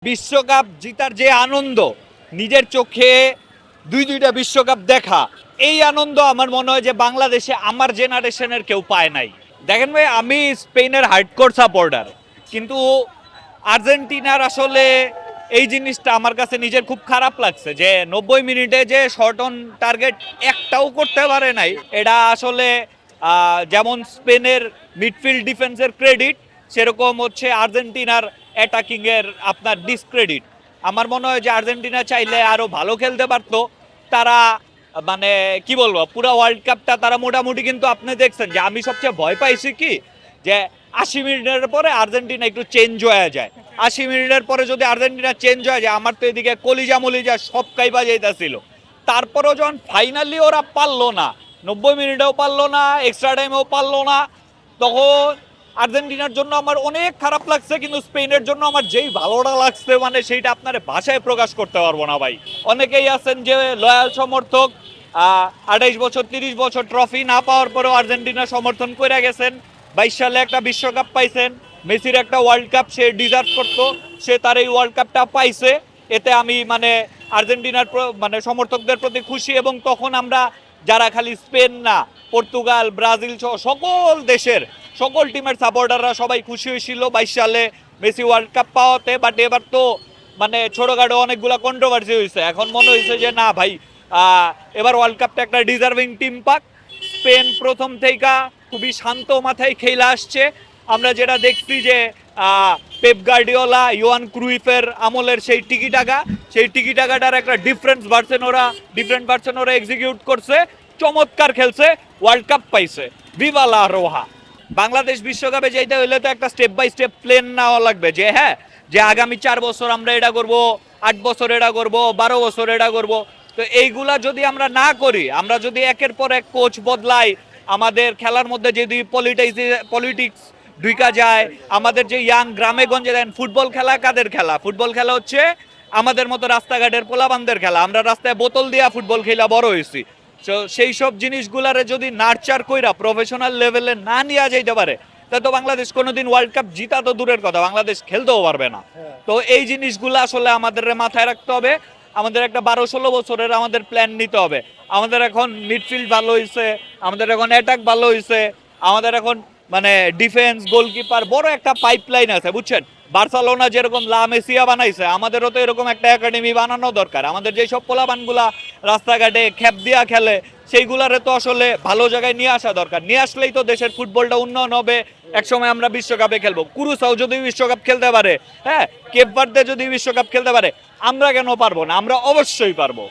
বিশ্বকাপ জিতার যে আনন্দ, নিজের চোখে দুইটা বিশ্বকাপ দেখা, এই আনন্দ আমার মনে হয় যে বাংলাদেশে আমার জেনারেশনের কেউ পায় নাই। দেখেন ভাই, আমি স্পেনের হার্ডকোর সাপোর্টার, কিন্তু আর্জেন্টিনার আসলে এই জিনিসটা আমার কাছে নিজের খুব খারাপ লাগছে যে 90 মিনিটে যে শর্ট অন টার্গেট একটাও করতে পারে নাই। এটা আসলে যেমন স্পেনের মিডফিল্ড ডিফেন্সের ক্রেডিট, সেরকম হচ্ছে আর্জেন্টিনার অ্যাটাকিং এর আপনার ডিসক্রেডিট। আমার মনে হয় যে আর্জেন্টিনা চাইলে আরো ভালো খেলতে পারতো। তারা মানে কি বলবো, পুরো ওয়ার্ল্ড কাপটা তারা মোটামুটি, কিন্তু আপনি দেখছেন যে আমি সবচেয়ে ভয় পাইছি কি, যে 80 মিনিটের পরে আর্জেন্টিনা একটু চেঞ্জ হয়ে যায়। 80 মিনিটের পরে যদি আর্জেন্টিনা চেঞ্জ হয়ে যায়, আমার তো এদিকে কলিজা মলিজা সব কাইবা যাইতাছিল। তারপরেও যখন ফাইনালি ওরা পারলো না, 90 মিনিটেও পারলো না, এক্সট্রা টাইমেও পারলো না, তখন আর্জেন্টিনার জন্য আমার অনেক খারাপ লাগছে। কিন্তু স্পেনের জন্য আমার যেই ভালোটা লাগছে, মানে সেইটা আপনার ভাষায় প্রকাশ করতে পারবো না ভাই। অনেকেই আছেন যে লয়াল সমর্থক, 28 বছর 30 বছর ট্রফি না পাওয়ার পরেও আর্জেন্টিনা সমর্থন করে গেছেন। 22 সালে একটা বিশ্বকাপ পাইছেন, মেসির একটা ওয়ার্ল্ড কাপ সে ডিজার্ভ করতো, সে তার এই ওয়ার্ল্ড কাপটা পাইছে। এতে আমি মানে আর্জেন্টিনার মানে সমর্থকদের প্রতি খুশি। এবং তখন আমরা যারা খালি স্পেন না, পর্তুগাল, ব্রাজিল সহ সকল দেশের সকল টিমের সাপোর্টাররা সবাই খুশি হয়েছিল 22 সালে মেসি ওয়ার্ল্ড কাপ পাওয়াতে। বাট এবার তো মানে ছোটখাটো অনেকগুলো কন্ট্রোভার্সি হয়েছে। এখন মনে হয়েছে যে না ভাই, এবার ওয়ার্ল্ড কাপটা একটা ডিজার্ভিং টিম পাক। স্পেন প্রথম থেকে খুবই শান্ত মাথায় খেলে আসছে। আমরা যেটা দেখছি যে পেপ গার্ডিওলা, ইওয়ান ক্রুইফের আমলের সেই টিকি টাকাটার একটা ডিফারেন্ট ভার্সন ওরা এক্সিকিউট করছে, চমৎকার খেলছে, ওয়ার্ল্ড কাপ পাইছে। ভিভা লা রোহা। বাংলাদেশ বিশ্বকাপে যেতে হইলে তো একটা স্টেপ বাই স্টেপ প্ল্যান নেওয়া লাগবে, যে হ্যাঁ, যে আগামী 4 বছর আমরা এটা করব, 8 বছর এটা করব, 12 বছর এটা করব। তো এইগুলা যদি আমরা না করি, আমরা যদি একের পর এক কোচ বদলাই, আমাদের খেলার মধ্যে যদি পলিটিক্স ঢুকা যায়, আমাদের যে ইয়াং গ্রামে গঞ্জে দেন, ফুটবল খেলা কাদের খেলা? ফুটবল খেলা হচ্ছে আমাদের মতো রাস্তাঘাটের পোলাবানদের খেলা। আমরা রাস্তায় বোতল দিয়া ফুটবল খেলা বড় হয়েছি। তো সেই সব জিনিসগুলারে যদি নার্চার কইরা প্রফেশনাল লেভেলে না নিয়ে যাইতে পারে, তা তো বাংলাদেশ কোনোদিন ওয়ার্ল্ড কাপ জিতা তো দূরের কথা, বাংলাদেশ খেলতেও পারবে না। তো এই জিনিসগুলো আসলে আমাদের মাথায় রাখতে হবে। আমাদের একটা 12-16 বছরের আমাদের প্ল্যান নিতে হবে। আমাদের এখন মিডফিল্ড ভালো হয়েছে, আমাদের এখন অ্যাটাক ভালো হয়েছে, আমাদের এখন মানে ডিফেন্স, গোলকিপার বড় একটা পাইপলাইন আছে, বুঝছেন? বার্সেলোনা যেরকম লা মেসিয়া বানাইছে, আমাদেরও তো এরকম একটা একাডেমি বানানো দরকার। আমাদের যেসব পোলাপানগুলা রাস্তাঘাটে খ্যাপ দিয়া খেলে, সেইগুলারে তো আসলে ভালো জায়গায় নিয়ে আসা দরকার। নিয়ে আসলেই তো দেশের ফুটবলটা উন্নয়ন হবে। একসময় আমরা বিশ্বকাপে খেলবো। কুরুসাও যদি বিশ্বকাপ খেলতে পারে, হ্যাঁ, কেপ ভার্দে যদি বিশ্বকাপ খেলতে পারে, আমরা কেন পারবো না? আমরা অবশ্যই পারবো।